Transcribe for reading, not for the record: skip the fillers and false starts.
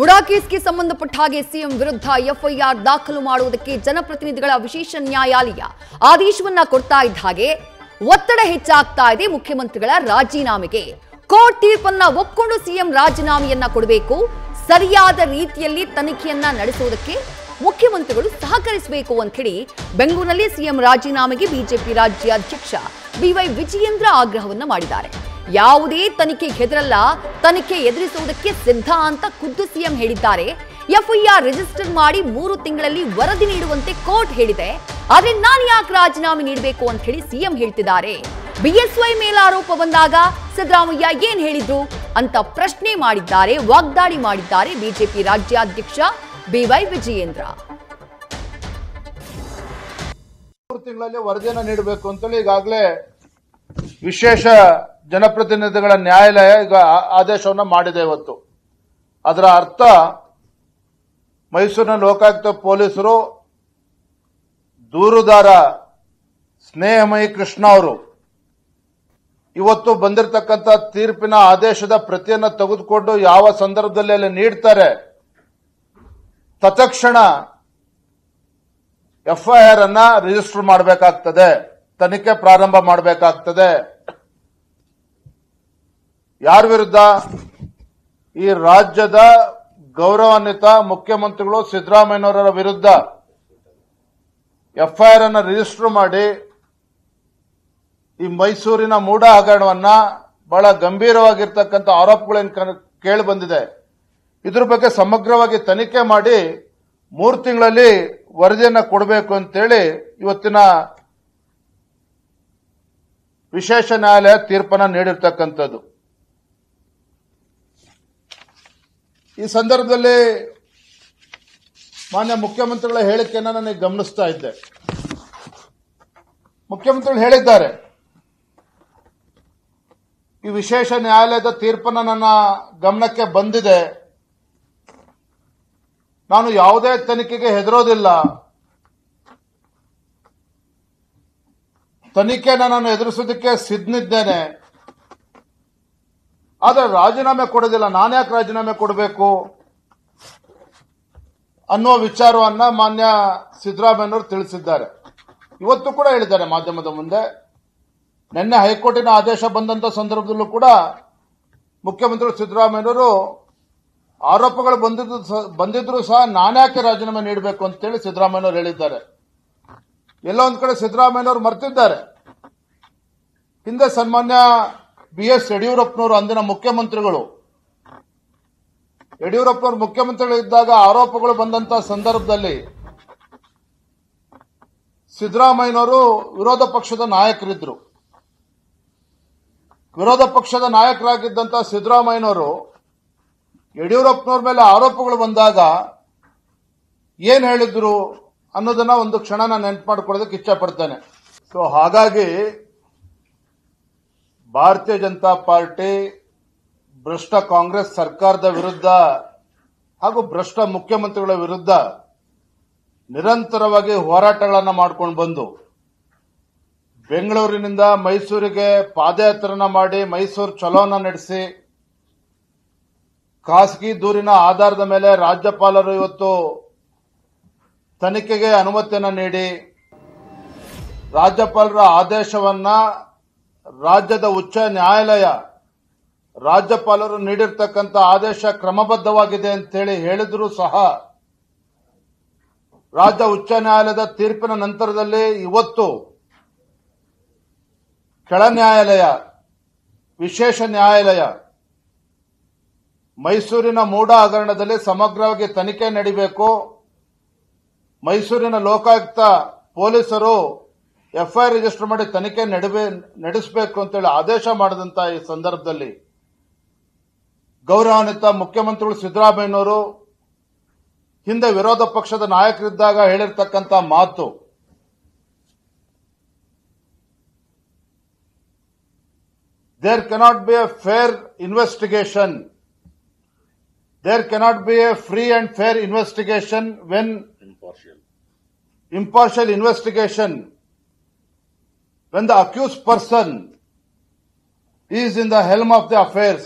ಮುಡಾ ಕೇಸ್ಗೆ ಸಂಬಂಧಪಟ್ಟ ಹಾಗೆ ಸಿಎಂ ವಿರುದ್ಧ ಎಫ್ಐಆರ್ ದಾಖಲು ಮಾಡುವುದಕ್ಕೆ ಜನಪ್ರತಿನಿಧಿಗಳ ವಿಶೇಷ ನ್ಯಾಯಾಲಯ ಆದೇಶವನ್ನ ಕೊಡ್ತಾ ಇದ್ದ ಹಾಗೆ ಒತ್ತಡ ಹೆಚ್ಚಾಗ್ತಾ ಇದೆ ಮುಖ್ಯಮಂತ್ರಿಗಳ ರಾಜೀನಾಮೆಗೆ. ಕೋರ್ಟ್ ತೀರ್ಪನ್ನ ಒಪ್ಪಿಕೊಂಡು ಸಿಎಂ ರಾಜೀನಾಮೆಯನ್ನ ಕೊಡಬೇಕು. ಸರಿಯಾದ ರೀತಿಯಲ್ಲಿ ತನಿಖೆಯನ್ನ ನಡೆಸುವುದಕ್ಕೆ ಮುಖ್ಯಮಂತ್ರಿಗಳು ಸಹಕರಿಸಬೇಕು ಅಂತ ಹೇಳಿ ಬೆಂಗಳೂರಿನಲ್ಲಿ ಸಿಎಂ ರಾಜೀನಾಮೆಗೆ ಬಿಜೆಪಿ ರಾಜ್ಯಾಧ್ಯಕ್ಷ ಬಿವೈ ವಿಜಯೇಂದ್ರ ಆಗ್ರಹವನ್ನ ಮಾಡಿದ್ದಾರೆ. ಯಾವುದೇ ತನಿಖೆಗೆ ಹೆದರಲ್ಲ, ತನಿಖೆ ಎದುರಿಸುವುದಕ್ಕೆ ಸಿದ್ಧ ಅಂತ ಖುದ್ದು ಸಿಎಂ ಹೇಳಿದ್ದಾರೆ. ಎಫ್ಐಆರ್ ರಿಜಿಸ್ಟರ್ ಮಾಡಿ 3 ತಿಂಗಳಲ್ಲಿ ವರದಿ ನೀಡುವಂತೆ ಕೋರ್ಟ್ ಹೇಳಿದೆ. ಆದ್ರೆ ನಾನು ಯಾಕೆ ರಾಜೀನಾಮೆ ನೀಡಬೇಕು ಅಂತ ಹೇಳಿ ಸಿಎಂ ಹೇಳ್ತಿದ್ದಾರೆ. ಬಿಎಸ್ವೈ ಮೇಲೆ ಆರೋಪ ಬಂದಾಗ ಸಿದ್ದರಾಮಯ್ಯ ಏನ್ ಹೇಳಿದ್ರು ಅಂತ ಪ್ರಶ್ನೆ ಮಾಡಿದ್ದಾರೆ, ವಾಗ್ದಾಳಿ ಮಾಡಿದ್ದಾರೆ ಬಿಜೆಪಿ ರಾಜ್ಯಾಧ್ಯಕ್ಷ ಬಿವೈ ವಿಜಯೇಂದ್ರ. 3 ತಿಂಗಳಲ್ಲಿ ವರದಿಯನ್ನು ನೀಡಬೇಕು ಅಂತೇಳಿ ಈಗಾಗಲೇ ವಿಶೇಷ ಜನಪ್ರತಿನಿಧಿಗಳ ನ್ಯಾಯಾಲಯ ಈಗ ಆದೇಶವನ್ನು ಮಾಡಿದೆ. ಇವತ್ತು ಅದರ ಅರ್ಥ ಮೈಸೂರಿನ ಲೋಕಾಯುಕ್ತ ಪೊಲೀಸರು ದೂರುದಾರ ಸ್ನೇಹಮಯಿ ಕೃಷ್ಣ ಅವರು ಇವತ್ತು ಬಂದಿರತಕ್ಕಂಥ ತೀರ್ಪಿನ ಆದೇಶದ ಪ್ರತಿಯನ್ನು ತೆಗೆದುಕೊಂಡು ಯಾವ ಸಂದರ್ಭದಲ್ಲಿ ಅಲ್ಲಿ ನೀಡ್ತಾರೆ ತತ್ಕ್ಷಣ ಎಫ್ಐಆರ್ ಅನ್ನ ರಿಜಿಸ್ಟರ್ ಮಾಡಬೇಕಾಗ್ತದೆ, ತನಿಖೆ ಪ್ರಾರಂಭ ಮಾಡಬೇಕಾಗ್ತದೆ. ಯಾರ ವಿರುದ್ಧ? ಈ ರಾಜ್ಯದ ಗೌರವಾನ್ವಿತ ಮುಖ್ಯಮಂತ್ರಿಗಳು ಸಿದ್ದರಾಮಯ್ಯನವರ ವಿರುದ್ಧ ಎಫ್ಐಆರ್ ಅನ್ನು ರಿಜಿಸ್ಟರ್ ಮಾಡಿ ಈ ಮೈಸೂರಿನ ಮೂಢ ಹಗರಣವನ್ನ ಬಹಳ ಗಂಭೀರವಾಗಿರ್ತಕ್ಕಂಥ ಆರೋಪಗಳೇನು ಕೇಳಿ ಬಂದಿದೆ, ಇದ್ರ ಬಗ್ಗೆ ಸಮಗ್ರವಾಗಿ ತನಿಖೆ ಮಾಡಿ 3 ತಿಂಗಳಲ್ಲಿ ವರದಿಯನ್ನ ಕೊಡಬೇಕು ಅಂತೇಳಿ ಇವತ್ತಿನ ವಿಶೇಷ ನ್ಯಾಯಾಲಯ ತೀರ್ಪನ್ನು ನೀಡಿರ್ತಕ್ಕಂಥದ್ದು. ಈ ಸಂದರ್ಭದಲ್ಲಿ ಮಾನ್ಯ ಮುಖ್ಯಮಂತ್ರಿಗಳ ಹೇಳಿಕೆಯನ್ನು ನನಗೆ ಗಮನಿಸ್ತಾ ಇದ್ದೆ. ಮುಖ್ಯಮಂತ್ರಿಗಳು ಹೇಳಿದ್ದಾರೆ, ಈ ವಿಶೇಷ ನ್ಯಾಯಾಲಯದ ತೀರ್ಪನ್ನು ನನ್ನ ಗಮನಕ್ಕೆ ಬಂದಿದೆ, ನಾನು ಯಾವುದೇ ತನಿಖೆಗೆ ಹೆದರೋದಿಲ್ಲ, ತನಿಖೆನ ನಾನು ಎದುರಿಸೋದಕ್ಕೆ ಸಿದ್ಧನಿದ್ದೇನೆ, ಆದರೆ ರಾಜೀನಾಮೆ ಕೊಡೋದಿಲ್ಲ. ನಾನ್ಯಾಕೆ ರಾಜೀನಾಮೆ ಕೊಡಬೇಕು ಅನ್ನುವ ವಿಚಾರವನ್ನ ಮಾನ್ಯ ಸಿದ್ದರಾಮಯ್ಯನವರು ತಿಳಿಸಿದ್ದಾರೆ. ಇವತ್ತು ಕೂಡ ಹೇಳಿದ್ದಾರೆ ಮಾಧ್ಯಮದ ಮುಂದೆ. ನಿನ್ನೆ ಹೈಕೋರ್ಟಿನ ಆದೇಶ ಬಂದಂತ ಸಂದರ್ಭದಲ್ಲೂ ಕೂಡ ಮುಖ್ಯಮಂತ್ರಿ ಸಿದ್ದರಾಮಯ್ಯನವರು ಆರೋಪಗಳು ಬಂದಿದ್ರು ಸಹ ನಾನ್ಯಾಕೆ ರಾಜೀನಾಮೆ ನೀಡಬೇಕು ಅಂತೇಳಿ ಸಿದ್ದರಾಮಯ್ಯನವರು ಹೇಳಿದ್ದಾರೆ. ಎಲ್ಲೋ ಒಂದ್ ಕಡೆ ಸಿದ್ದರಾಮಯ್ಯನವರು ಮರ್ತಿದ್ದಾರೆ. ಹಿಂದೆ ಸನ್ಮಾನ್ಯ BS ಯಡಿಯೂರಪ್ಪನವರು, ಅಂದಿನ ಮುಖ್ಯಮಂತ್ರಿಗಳು, ಯಡಿಯೂರಪ್ಪನವರು ಮುಖ್ಯಮಂತ್ರಿಗಳಿದ್ದಾಗ ಆರೋಪಗಳು ಬಂದಂತ ಸಂದರ್ಭದಲ್ಲಿ ಸಿದ್ದರಾಮಯ್ಯನವರು ವಿರೋಧ ಪಕ್ಷದ ನಾಯಕರಿದ್ರು. ವಿರೋಧ ಪಕ್ಷದ ನಾಯಕರಾಗಿದ್ದಂತ ಸಿದ್ದರಾಮಯ್ಯನವರು ಯಡಿಯೂರಪ್ಪನವ್ರ ಮೇಲೆ ಆರೋಪಗಳು ಬಂದಾಗ ಏನ್ ಹೇಳಿದ್ರು ಅನ್ನೋದನ್ನ ಒಂದು ಕ್ಷಣ ನಾನು ನೆನಪು ಮಾಡಿಕೊಳ್ಳೋದಕ್ಕೆ ಇಚ್ಛೆ ಪಡ್ತೇನೆ. ಸೊ ಹಾಗಾಗಿ ಭಾರತೀಯ ಜನತಾ ಪಾರ್ಟಿ ಭ್ರಷ್ಟ ಕಾಂಗ್ರೆಸ್ ಸರ್ಕಾರದ ವಿರುದ್ಧ ಹಾಗೂ ಭ್ರಷ್ಟ ಮುಖ್ಯಮಂತ್ರಿಗಳ ವಿರುದ್ಧ ನಿರಂತರವಾಗಿ ಹೋರಾಟಗಳನ್ನು ಮಾಡ್ಕೊಂಡು ಬಂದು ಬೆಂಗಳೂರಿನಿಂದ ಮೈಸೂರಿಗೆ ಪಾದಯಾತ್ರೆನ ಮಾಡಿ ಮೈಸೂರು ಚಲೋನ ನಡೆಸಿ ಖಾಸಗಿ ದೂರಿನ ಆಧಾರದ ಮೇಲೆ ರಾಜ್ಯಪಾಲರು ಇವತ್ತು ತನಿಖೆಗೆ ಅನುಮತಿಯನ್ನು ನೀಡಿ ರಾಜ್ಯಪಾಲರ ಆದೇಶವನ್ನ ರಾಜ್ಯದ ಉಚ್ಚ ನ್ಯಾಯಾಲಯ ರಾಜ್ಯಪಾಲರು ನೀಡಿರ್ತಕ್ಕಂಥ ಆದೇಶ ಕ್ರಮಬದ್ಧವಾಗಿದೆ ಅಂತೇಳಿ ಹೇಳಿದರೂ ಸಹ ರಾಜ್ಯ ಉಚ್ಚ ನ್ಯಾಯಾಲಯದ ತೀರ್ಪಿನ ನಂತರದಲ್ಲಿ ಇವತ್ತು ಕೆಳ ನ್ಯಾಯಾಲಯ, ವಿಶೇಷ ನ್ಯಾಯಾಲಯ ಮೈಸೂರಿನ ಮೂಢ ಹಗರಣದಲ್ಲಿ ಸಮಗ್ರವಾಗಿ ತನಿಖೆ ನಡೆಯಬೇಕು, ಮೈಸೂರಿನ ಲೋಕಾಯುಕ್ತ ಪೊಲೀಸರು ಎಫ್ಐಆರ್ ರಿಜಿಸ್ಟರ್ ಮಾಡಿ ತನಿಖೆ ನಡೆಸಬೇಕು ಅಂತೇಳಿ ಆದೇಶ ಮಾಡಿದಂತ ಈ ಸಂದರ್ಭದಲ್ಲಿ ಗೌರವಾನ್ವಿತ ಮುಖ್ಯಮಂತ್ರಿಗಳು ಸಿದ್ದರಾಮಯ್ಯನವರು ಹಿಂದೆ ವಿರೋಧ ಪಕ್ಷದ ನಾಯಕರಿದ್ದಾಗ ಹೇಳಿರ್ತಕ್ಕಂಥ ಮಾತು, there cannot be a fair investigation, there cannot be a free and fair investigation when impartial investigation when the accused person is in the helm of the affairs.